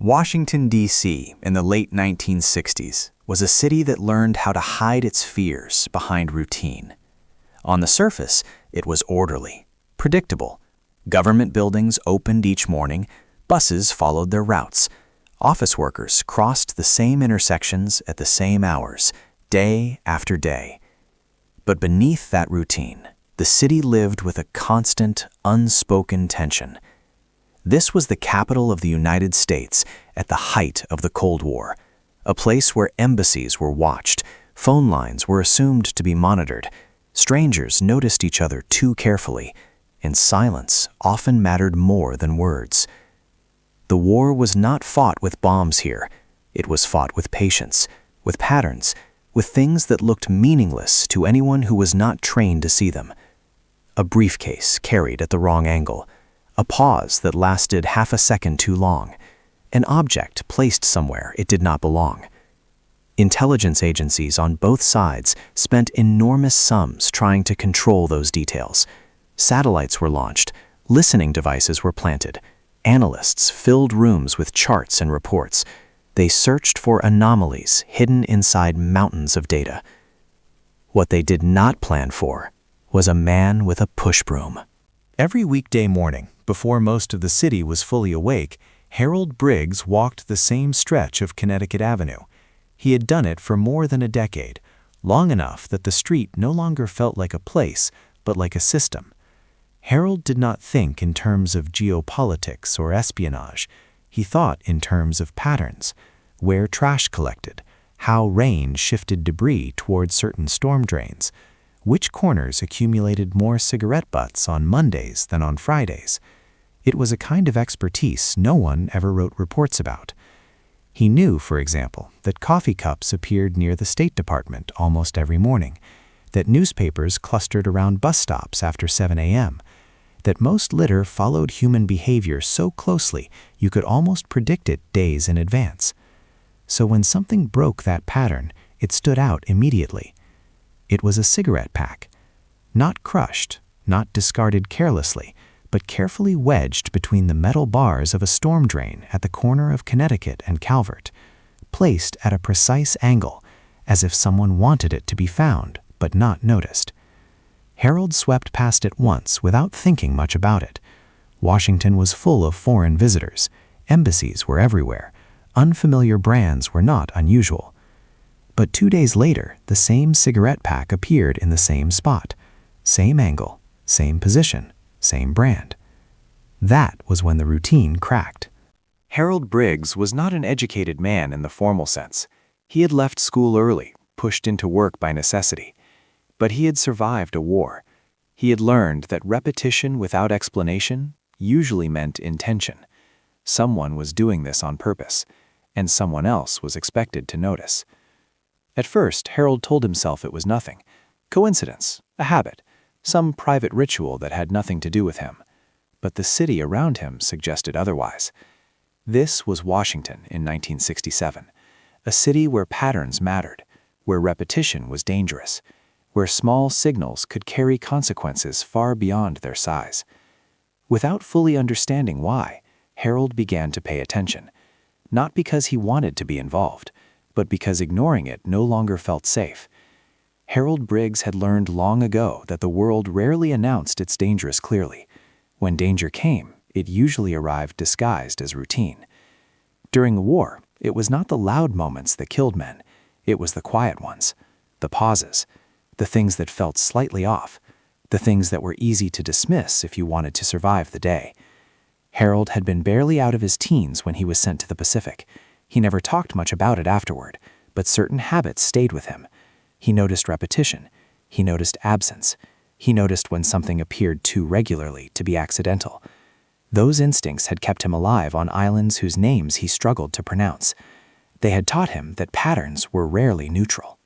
Washington, D.C., in the late 1960s, was a city that learned how to hide its fears behind routine. On the surface, it was orderly, predictable. Government buildings opened each morning, buses followed their routes, office workers crossed the same intersections at the same hours, day after day. But beneath that routine, the city lived with a constant, unspoken tension. This was the capital of the United States at the height of the Cold War, a place where embassies were watched, phone lines were assumed to be monitored, strangers noticed each other too carefully, and silence often mattered more than words. The war was not fought with bombs here. It was fought with patience, with patterns, with things that looked meaningless to anyone who was not trained to see them. A briefcase carried at the wrong angle, a pause that lasted half a second too long, an object placed somewhere it did not belong. Intelligence agencies on both sides spent enormous sums trying to control those details. Satellites were launched, listening devices were planted, analysts filled rooms with charts and reports. They searched for anomalies hidden inside mountains of data. What they did not plan for was a man with a push broom. Every weekday morning, before most of the city was fully awake, Harold Briggs walked the same stretch of Connecticut Avenue. He had done it for more than a decade, long enough that the street no longer felt like a place, but like a system. Harold did not think in terms of geopolitics or espionage. He thought in terms of patterns, where trash collected, how rain shifted debris toward certain storm drains, which corners accumulated more cigarette butts on Mondays than on Fridays. It was a kind of expertise no one ever wrote reports about. He knew, for example, that coffee cups appeared near the State Department almost every morning, that newspapers clustered around bus stops after 7 a.m., that most litter followed human behavior so closely you could almost predict it days in advance. So when something broke that pattern, it stood out immediately. It was a cigarette pack, not crushed, not discarded carelessly, but carefully wedged between the metal bars of a storm drain at the corner of Connecticut and Calvert, placed at a precise angle, as if someone wanted it to be found but not noticed. Harold swept past it once without thinking much about it. Washington was full of foreign visitors. Embassies were everywhere. Unfamiliar brands were not unusual. But 2 days later, the same cigarette pack appeared in the same spot, same angle, same position, same brand. That was when the routine cracked. Harold Briggs was not an educated man in the formal sense. He had left school early, pushed into work by necessity. But he had survived a war. He had learned that repetition without explanation usually meant intention. Someone was doing this on purpose, and someone else was expected to notice. At first, Harold told himself it was nothing. Coincidence, a habit, some private ritual that had nothing to do with him. But the city around him suggested otherwise. This was Washington in 1967, a city where patterns mattered, where repetition was dangerous, where small signals could carry consequences far beyond their size. Without fully understanding why, Harold began to pay attention, not because he wanted to be involved, but because ignoring it no longer felt safe. Harold Briggs had learned long ago that the world rarely announced its dangers clearly. When danger came, it usually arrived disguised as routine. During the war, it was not the loud moments that killed men. It was the quiet ones, the pauses, the things that felt slightly off, the things that were easy to dismiss if you wanted to survive the day. Harold had been barely out of his teens when he was sent to the Pacific. He never talked much about it afterward, but certain habits stayed with him. He noticed repetition. He noticed absence. He noticed when something appeared too regularly to be accidental. Those instincts had kept him alive on islands whose names he struggled to pronounce. They had taught him that patterns were rarely neutral.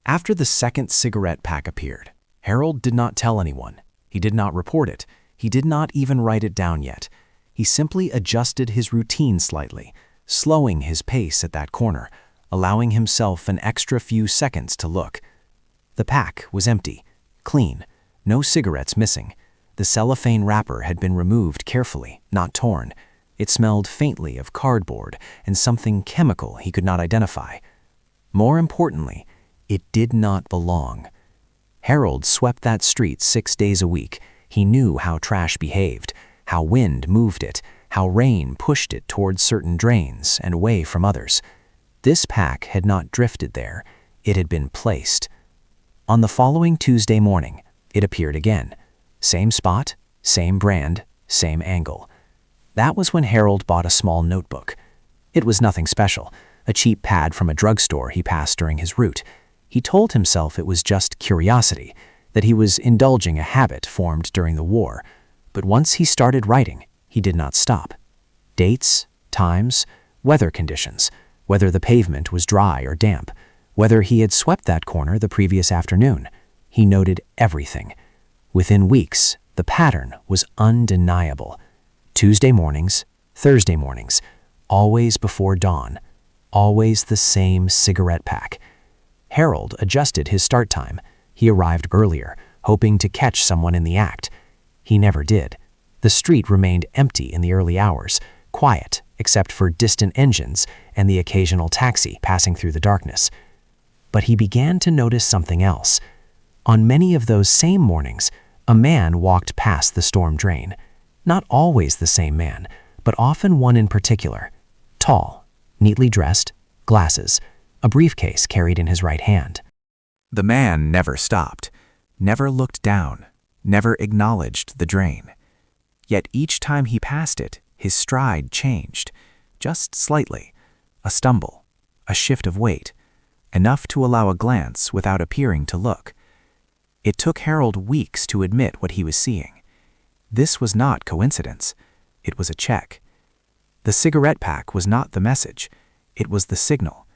After the second cigarette pack appeared, Harold did not tell anyone. He did not report it. He did not even write it down yet. He simply adjusted his routine slightly, slowing his pace at that corner, allowing himself an extra few seconds to look. The pack was empty, clean, no cigarettes missing. The cellophane wrapper had been removed carefully, not torn. It smelled faintly of cardboard and something chemical he could not identify. More importantly, it did not belong. Harold swept that street 6 days a week. He knew how trash behaved, how wind moved it, how rain pushed it towards certain drains and away from others. This pack had not drifted there. It had been placed. On the following Tuesday morning, it appeared again. Same spot, same brand, same angle. That was when Harold bought a small notebook. It was nothing special, a cheap pad from a drugstore he passed during his route. He told himself it was just curiosity, that he was indulging a habit formed during the war. But once he started writing, he did not stop. Dates, times, weather conditions, whether the pavement was dry or damp, whether he had swept that corner the previous afternoon. He noted everything. Within weeks, the pattern was undeniable. Tuesday mornings, Thursday mornings, always before dawn, always the same cigarette pack. Harold adjusted his start time. He arrived earlier, hoping to catch someone in the act. He never did. The street remained empty in the early hours, quiet except for distant engines and the occasional taxi passing through the darkness. But he began to notice something else. On many of those same mornings, a man walked past the storm drain. Not always the same man, but often one in particular. Tall, neatly dressed, glasses, a briefcase carried in his right hand. The man never stopped, never looked down, never acknowledged the drain. Yet each time he passed it, his stride changed, just slightly, a stumble, a shift of weight, enough to allow a glance without appearing to look. It took Harold weeks to admit what he was seeing. This was not coincidence. It was a check. The cigarette pack was not the message. It was the signal.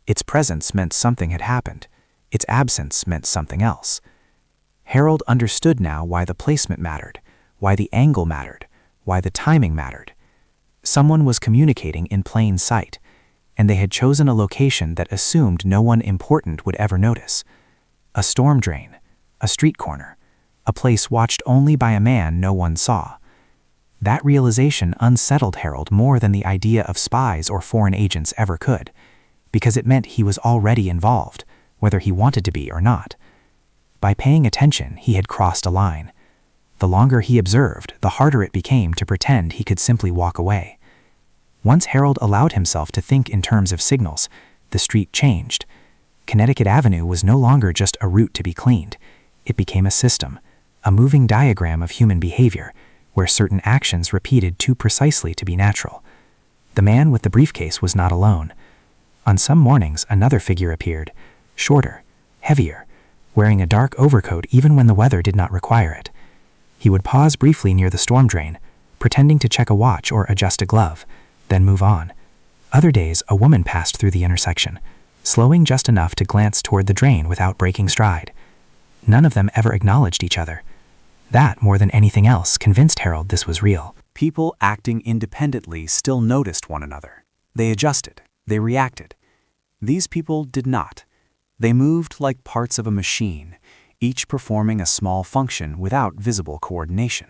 Its presence meant something had happened. Its absence meant something else. Harold understood now why the placement mattered, why the angle mattered, why the timing mattered. Someone was communicating in plain sight, and they had chosen a location that assumed no one important would ever notice. A storm drain, a street corner, a place watched only by a man no one saw. That realization unsettled Harold more than the idea of spies or foreign agents ever could, because it meant he was already involved, whether he wanted to be or not. By paying attention, he had crossed a line. The longer he observed, the harder it became to pretend he could simply walk away. Once Harold allowed himself to think in terms of signals, the street changed. Connecticut Avenue was no longer just a route to be cleaned. It became a system, a moving diagram of human behavior, where certain actions repeated too precisely to be natural. The man with the briefcase was not alone. On some mornings, another figure appeared, shorter, heavier, wearing a dark overcoat even when the weather did not require it. He would pause briefly near the storm drain, pretending to check a watch or adjust a glove, then move on. Other days, a woman passed through the intersection, slowing just enough to glance toward the drain without breaking stride. None of them ever acknowledged each other. That, more than anything else, convinced Harold this was real. People acting independently still noticed one another. They adjusted. They reacted. These people did not. They moved like parts of a machine, each performing a small function without visible coordination.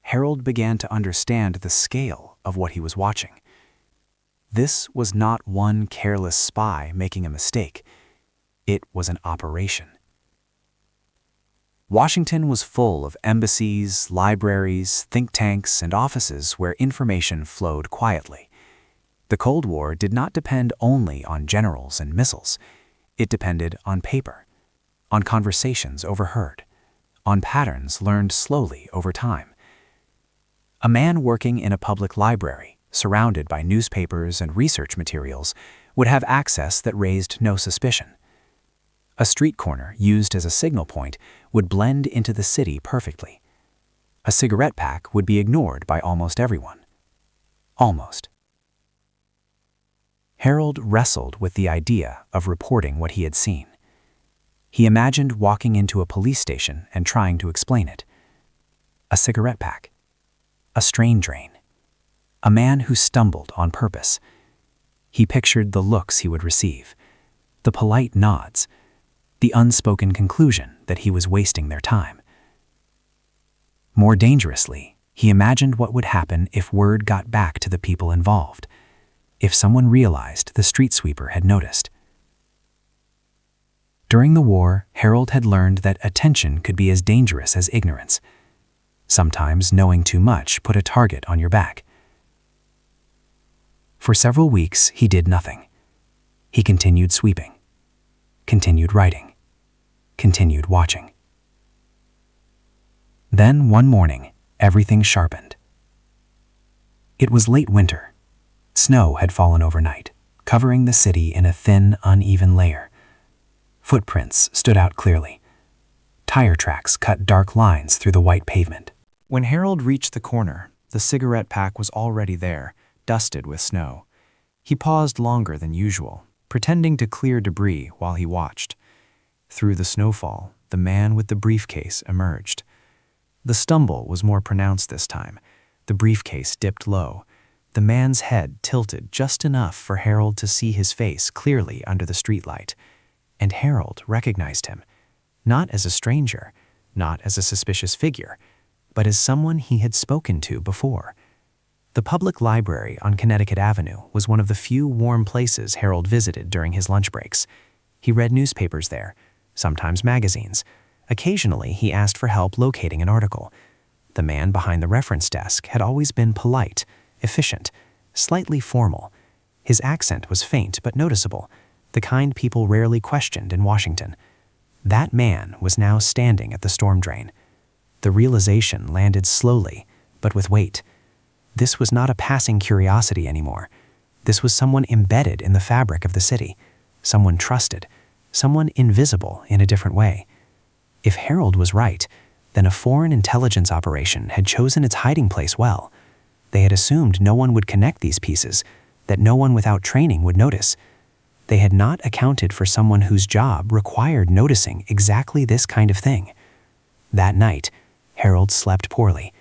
Harold began to understand the scale of what he was watching. This was not one careless spy making a mistake. It was an operation. Washington was full of embassies, libraries, think tanks, and offices where information flowed quietly. The Cold War did not depend only on generals and missiles. It depended on paper, on conversations overheard, on patterns learned slowly over time. A man working in a public library, surrounded by newspapers and research materials, would have access that raised no suspicion. A street corner used as a signal point would blend into the city perfectly. A cigarette pack would be ignored by almost everyone. Almost. Harold wrestled with the idea of reporting what he had seen. He imagined walking into a police station and trying to explain it. A cigarette pack. A strain drain. A man who stumbled on purpose. He pictured the looks he would receive, the polite nods, the unspoken conclusion that he was wasting their time. More dangerously, He imagined what would happen if word got back to the people involved, if someone realized the street sweeper had noticed. During the war, Harold had learned that attention could be as dangerous as ignorance. Sometimes knowing too much put a target on your back. For several weeks, he did nothing. He continued sweeping, continued writing, continued watching. Then, one morning, everything sharpened. It was late winter. Snow had fallen overnight, covering the city in a thin, uneven layer. Footprints stood out clearly. Tire tracks cut dark lines through the white pavement. When Harold reached the corner, the cigarette pack was already there, dusted with snow. He paused longer than usual, pretending to clear debris while he watched. Through the snowfall, the man with the briefcase emerged. The stumble was more pronounced this time. The briefcase dipped low. The man's head tilted just enough for Harold to see his face clearly under the streetlight. And Harold recognized him, not as a stranger, not as a suspicious figure, but as someone he had spoken to before. The public library on Connecticut Avenue was one of the few warm places Harold visited during his lunch breaks. He read newspapers there, sometimes magazines. Occasionally, he asked for help locating an article. The man behind the reference desk had always been polite, efficient, slightly formal. His accent was faint but noticeable, the kind people rarely questioned in Washington. That man was now standing at the storm drain. The realization landed slowly, but with weight. This was not a passing curiosity anymore. This was someone embedded in the fabric of the city, someone trusted, someone invisible in a different way. If Harold was right, then a foreign intelligence operation had chosen its hiding place well. They had assumed no one would connect these pieces, that no one without training would notice. They had not accounted for someone whose job required noticing exactly this kind of thing. That night, Harold slept poorly.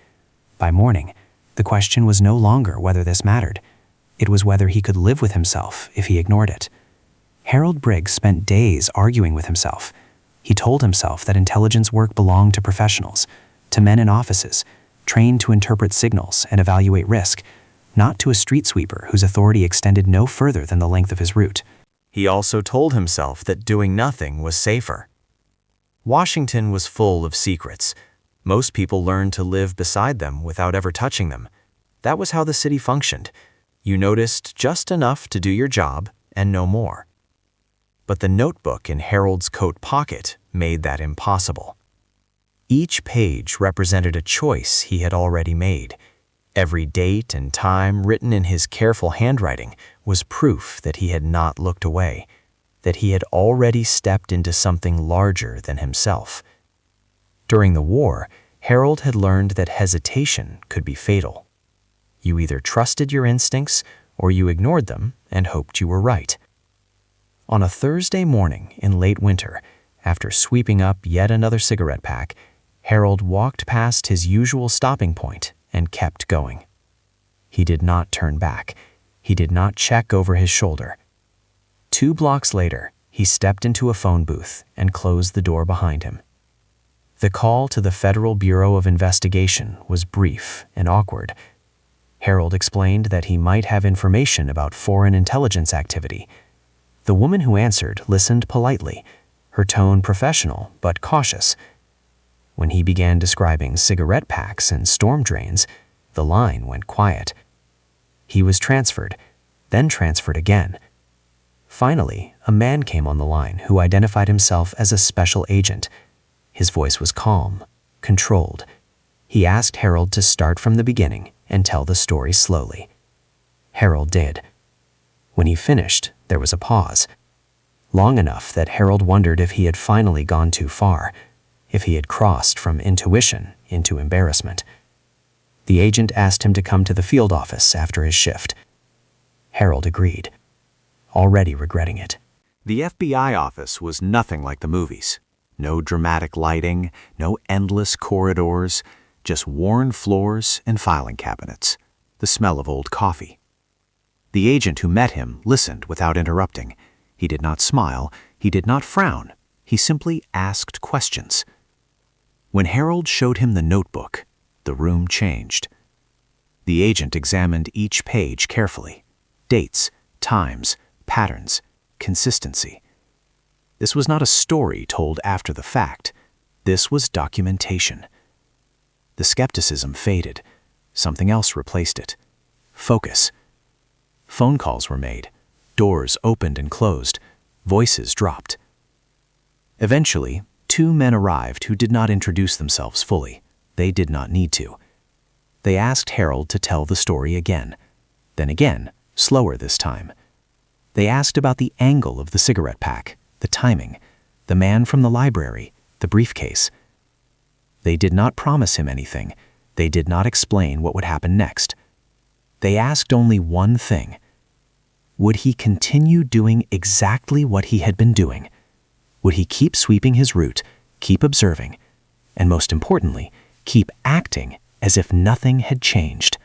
By morning, the question was no longer whether this mattered. It was whether he could live with himself if he ignored it. Harold Briggs spent days arguing with himself. He told himself that intelligence work belonged to professionals, to men in offices, trained to interpret signals and evaluate risk, not to a street sweeper whose authority extended no further than the length of his route. He also told himself that doing nothing was safer. Washington was full of secrets. Most people learned to live beside them without ever touching them. That was how the city functioned. You noticed just enough to do your job and no more. But the notebook in Harold's coat pocket made that impossible. Each page represented a choice he had already made. Every date and time written in his careful handwriting was proof that he had not looked away, that he had already stepped into something larger than himself. During the war, Harold had learned that hesitation could be fatal. You either trusted your instincts or you ignored them and hoped you were right. On a Thursday morning in late winter, after sweeping up yet another cigarette pack, Harold walked past his usual stopping point and kept going. He did not turn back. He did not check over his shoulder. 2 blocks later, he stepped into a phone booth and closed the door behind him. The call to the Federal Bureau of Investigation was brief and awkward. Harold explained that he might have information about foreign intelligence activity. The woman who answered listened politely, her tone professional but cautious. When he began describing cigarette packs and storm drains, the line went quiet. He was transferred, then transferred again. Finally, a man came on the line who identified himself as a special agent. His voice was calm, controlled. He asked Harold to start from the beginning and tell the story slowly. Harold did. When he finished, there was a pause. Long enough that Harold wondered if he had finally gone too far, if he had crossed from intuition into embarrassment. The agent asked him to come to the field office after his shift. Harold agreed, already regretting it. The FBI office was nothing like the movies. No dramatic lighting, no endless corridors, just worn floors and filing cabinets, the smell of old coffee. The agent who met him listened without interrupting. He did not smile, he did not frown, he simply asked questions. When Harold showed him the notebook, The room changed. The agent examined each page carefully. Dates, times, patterns, consistency. This was not a story told after the fact. This was documentation. The skepticism faded. Something else replaced it. Focus. Phone calls were made. Doors opened and closed. Voices dropped. Eventually, 2 men arrived who did not introduce themselves fully. They did not need to. They asked Harold to tell the story again. Then again, slower this time. They asked about the angle of the cigarette pack, the timing, the man from the library, the briefcase. They did not promise him anything. They did not explain what would happen next. They asked only one thing. Would he continue doing exactly what he had been doing? Would he keep sweeping his route, keep observing, and most importantly, keep acting as if nothing had changed?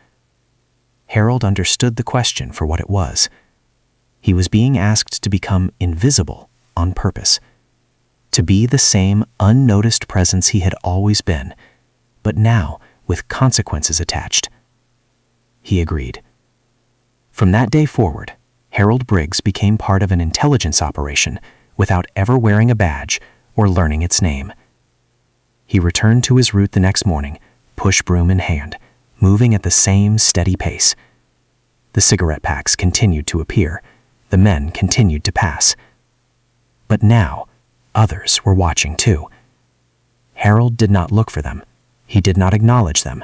Harold understood the question for what it was. He was being asked to become invisible on purpose, to be the same unnoticed presence he had always been, but now with consequences attached. He agreed. From that day forward, Harold Briggs became part of an intelligence operation without ever wearing a badge or learning its name. He returned to his route the next morning, push broom in hand, moving at the same steady pace. The cigarette packs continued to appear. The men continued to pass. But now, others were watching too. Harold did not look for them. He did not acknowledge them.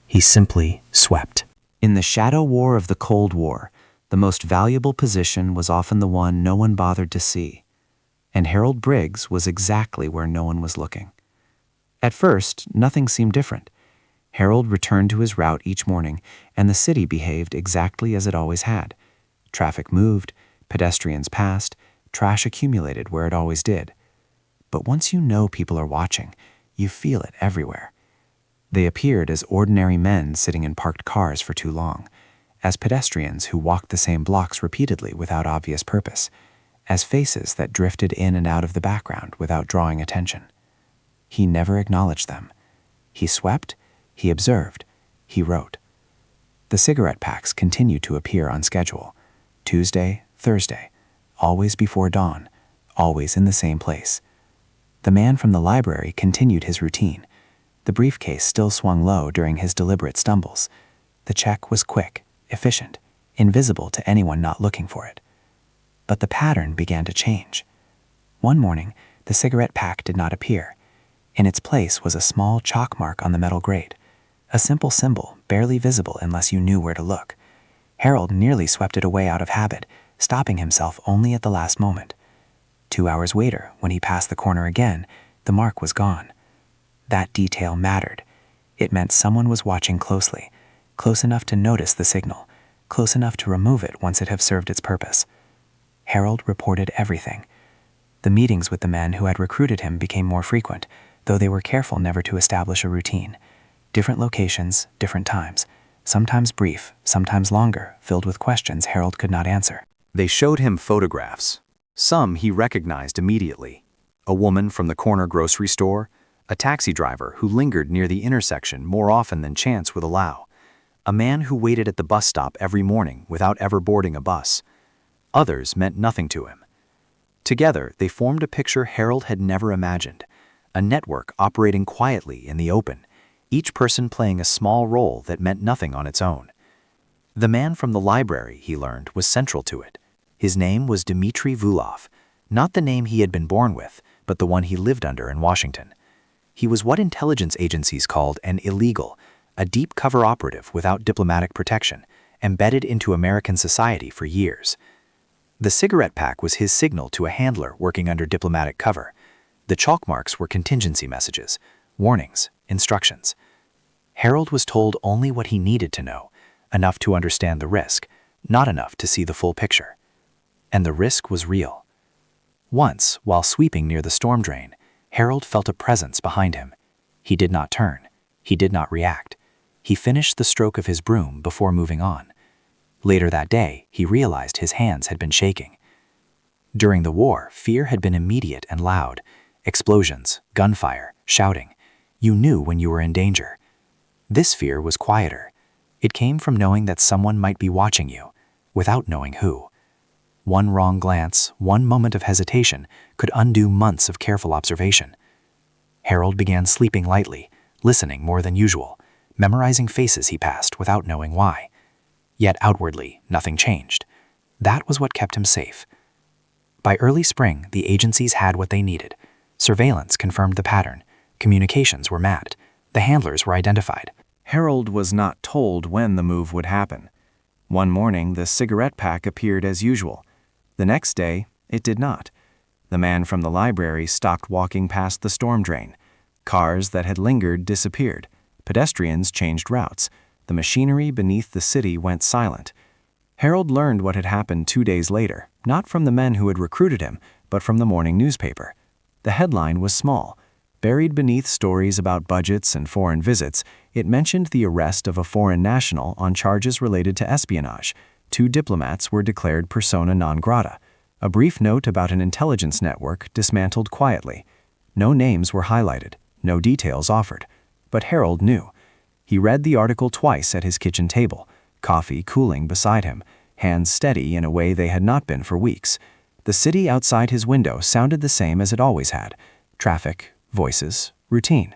He simply swept. In the shadow war of the Cold War, the most valuable position was often the one no one bothered to see. And Harold Briggs was exactly where no one was looking. At first, nothing seemed different. Harold returned to his route each morning, and the city behaved exactly as it always had. Traffic moved, pedestrians passed, trash accumulated where it always did. But once you know people are watching, you feel it everywhere. They appeared as ordinary men sitting in parked cars for too long, as pedestrians who walked the same blocks repeatedly without obvious purpose, as faces that drifted in and out of the background without drawing attention. He never acknowledged them. He swept, he observed, he wrote. The cigarette packs continued to appear on schedule. Tuesday, Thursday, always before dawn, always in the same place. The man from the library continued his routine. The briefcase still swung low during his deliberate stumbles. The check was quick, efficient, invisible to anyone not looking for it. But the pattern began to change. One morning, the cigarette pack did not appear. In its place was a small chalk mark on the metal grate, a simple symbol barely visible unless you knew where to look. Harold nearly swept it away out of habit, stopping himself only at the last moment. 2 hours later, when he passed the corner again, the mark was gone. That detail mattered. It meant someone was watching closely, close enough to notice the signal, close enough to remove it once it had served its purpose. Harold reported everything. The meetings with the men who had recruited him became more frequent, though they were careful never to establish a routine. Different locations, different times, sometimes brief, sometimes longer, filled with questions Harold could not answer. They showed him photographs. Some he recognized immediately. A woman from the corner grocery store, a taxi driver who lingered near the intersection more often than chance would allow, a man who waited at the bus stop every morning without ever boarding a bus. Others meant nothing to him. Together, they formed a picture Harold had never imagined, a network operating quietly in the open, each person playing a small role that meant nothing on its own. The man from the library, he learned, was central to it. His name was Dmitry Vulov, not the name he had been born with, but the one he lived under in Washington. He was what intelligence agencies called an illegal, a deep cover operative without diplomatic protection, embedded into American society for years. The cigarette pack was his signal to a handler working under diplomatic cover. The chalk marks were contingency messages, warnings, instructions. Harold was told only what he needed to know, enough to understand the risk, not enough to see the full picture. And the risk was real. Once, while sweeping near the storm drain, Harold felt a presence behind him. He did not turn. He did not react. He finished the stroke of his broom before moving on. Later that day, he realized his hands had been shaking. During the war, fear had been immediate and loud. Explosions, gunfire, shouting. You knew when you were in danger. This fear was quieter. It came from knowing that someone might be watching you, without knowing who. One wrong glance, one moment of hesitation, could undo months of careful observation. Harold began sleeping lightly, listening more than usual, memorizing faces he passed without knowing why. Yet outwardly, nothing changed. That was what kept him safe. By early spring, the agencies had what they needed. Surveillance confirmed the pattern. Communications were mapped. The handlers were identified. Harold was not told when the move would happen. One morning, the cigarette pack appeared as usual. The next day, it did not. The man from the library stopped walking past the storm drain. Cars that had lingered disappeared. Pedestrians changed routes. The machinery beneath the city went silent. Harold learned what had happened 2 days later, not from the men who had recruited him, but from the morning newspaper. The headline was small. Buried beneath stories about budgets and foreign visits, it mentioned the arrest of a foreign national on charges related to espionage. 2 diplomats were declared persona non grata. A brief note about an intelligence network dismantled quietly. No names were highlighted, no details offered. But Harold knew. He read the article twice at his kitchen table, coffee cooling beside him, hands steady in a way they had not been for weeks. The city outside his window sounded the same as it always had. Traffic, voices, routine.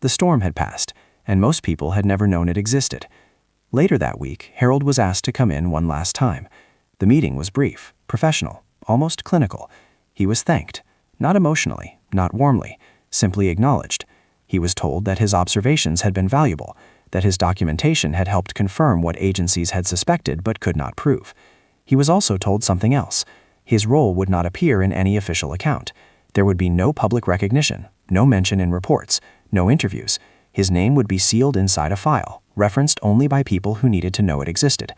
The storm had passed, and most people had never known it existed. Later that week, Harold was asked to come in one last time. The meeting was brief, professional, almost clinical. He was thanked, not emotionally, not warmly, simply acknowledged. He was told that his observations had been valuable, that his documentation had helped confirm what agencies had suspected but could not prove. He was also told something else. His role would not appear in any official account. There would be no public recognition, no mention in reports, no interviews. His name would be sealed inside a file, referenced only by people who needed to know it existed.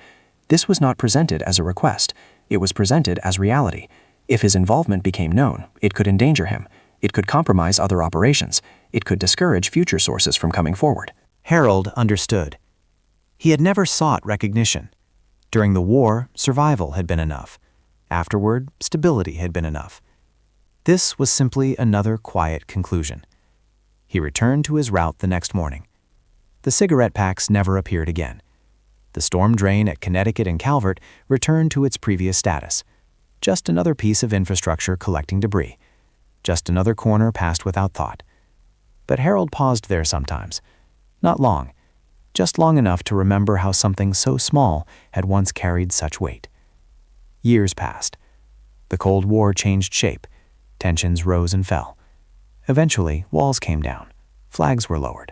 This was not presented as a request. It was presented as reality. If his involvement became known, it could endanger him. It could compromise other operations. It could discourage future sources from coming forward. Harold understood. He had never sought recognition. During the war, survival had been enough. Afterward, stability had been enough. This was simply another quiet conclusion. He returned to his route the next morning. The cigarette packs never appeared again. The storm drain at Connecticut and Calvert returned to its previous status. Just another piece of infrastructure collecting debris. Just another corner passed without thought. But Harold paused there sometimes. Not long, just long enough to remember how something so small had once carried such weight. Years passed. The Cold War changed shape. Tensions rose and fell. Eventually, walls came down. Flags were lowered.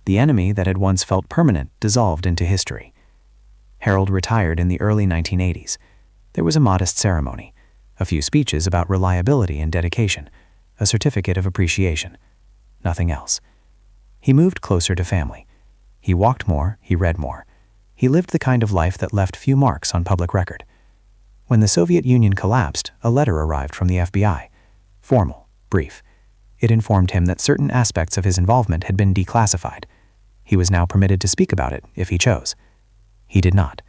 The enemy that had once felt permanent dissolved into history. Harold retired in the early 1980s. There was a modest ceremony, a few speeches about reliability and dedication, a certificate of appreciation. Nothing else. He moved closer to family. He walked more, he read more. He lived the kind of life that left few marks on public record. When the Soviet Union collapsed, a letter arrived from the FBI. Formal, brief. It informed him that certain aspects of his involvement had been declassified. He was now permitted to speak about it if he chose. He did not.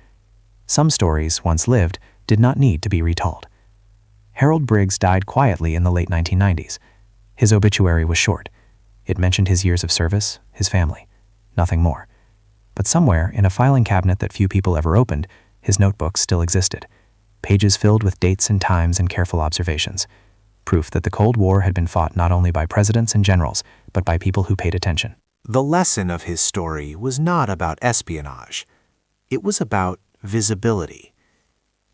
Some stories, once lived, did not need to be retold. Harold Briggs died quietly in the late 1990s. His obituary was short. It mentioned his years of service, his family, nothing more. But somewhere, in a filing cabinet that few people ever opened, his notebooks still existed. Pages filled with dates and times and careful observations. Proof that the Cold War had been fought not only by presidents and generals, but by people who paid attention. The lesson of his story was not about espionage. It was about visibility.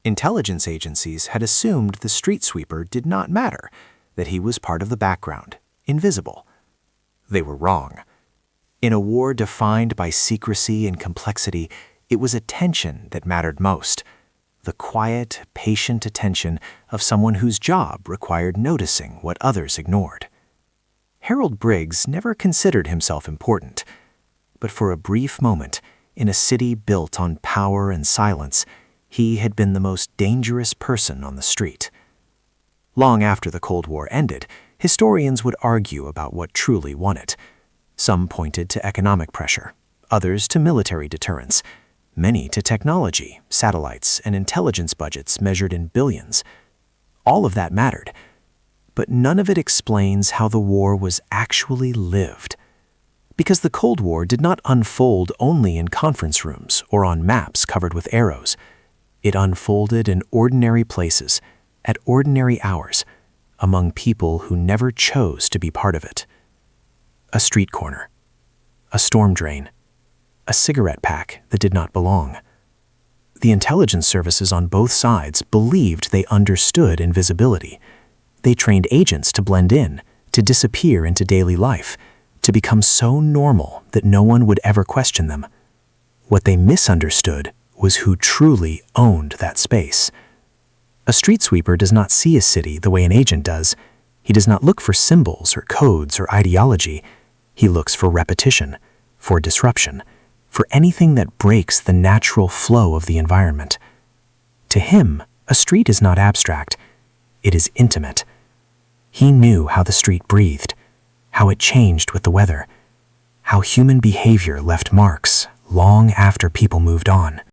Intelligence agencies had assumed the street sweeper did not matter, that he was part of the background, invisible. They were wrong. In a war defined by secrecy and complexity, it was attention that mattered most. The quiet, patient attention of someone whose job required noticing what others ignored. Harold Briggs never considered himself important, but for a brief moment, in a city built on power and silence, he had been the most dangerous person on the street. Long after the Cold War ended, historians would argue about what truly won it. Some pointed to economic pressure, others to military deterrence, many to technology, satellites, and intelligence budgets measured in billions. All of that mattered, but none of it explains how the war was actually lived. Because the Cold War did not unfold only in conference rooms or on maps covered with arrows. It unfolded in ordinary places, at ordinary hours, among people who never chose to be part of it. A street corner, a storm drain, a cigarette pack that did not belong. The intelligence services on both sides believed they understood invisibility. They trained agents to blend in, to disappear into daily life, to become so normal that no one would ever question them. What they misunderstood was who truly owned that space. A street sweeper does not see a city the way an agent does. He does not look for symbols or codes or ideology. He looks for repetition, for disruption, for anything that breaks the natural flow of the environment. To him, a street is not abstract. It is intimate. He knew how the street breathed, how it changed with the weather, how human behavior left marks long after people moved on.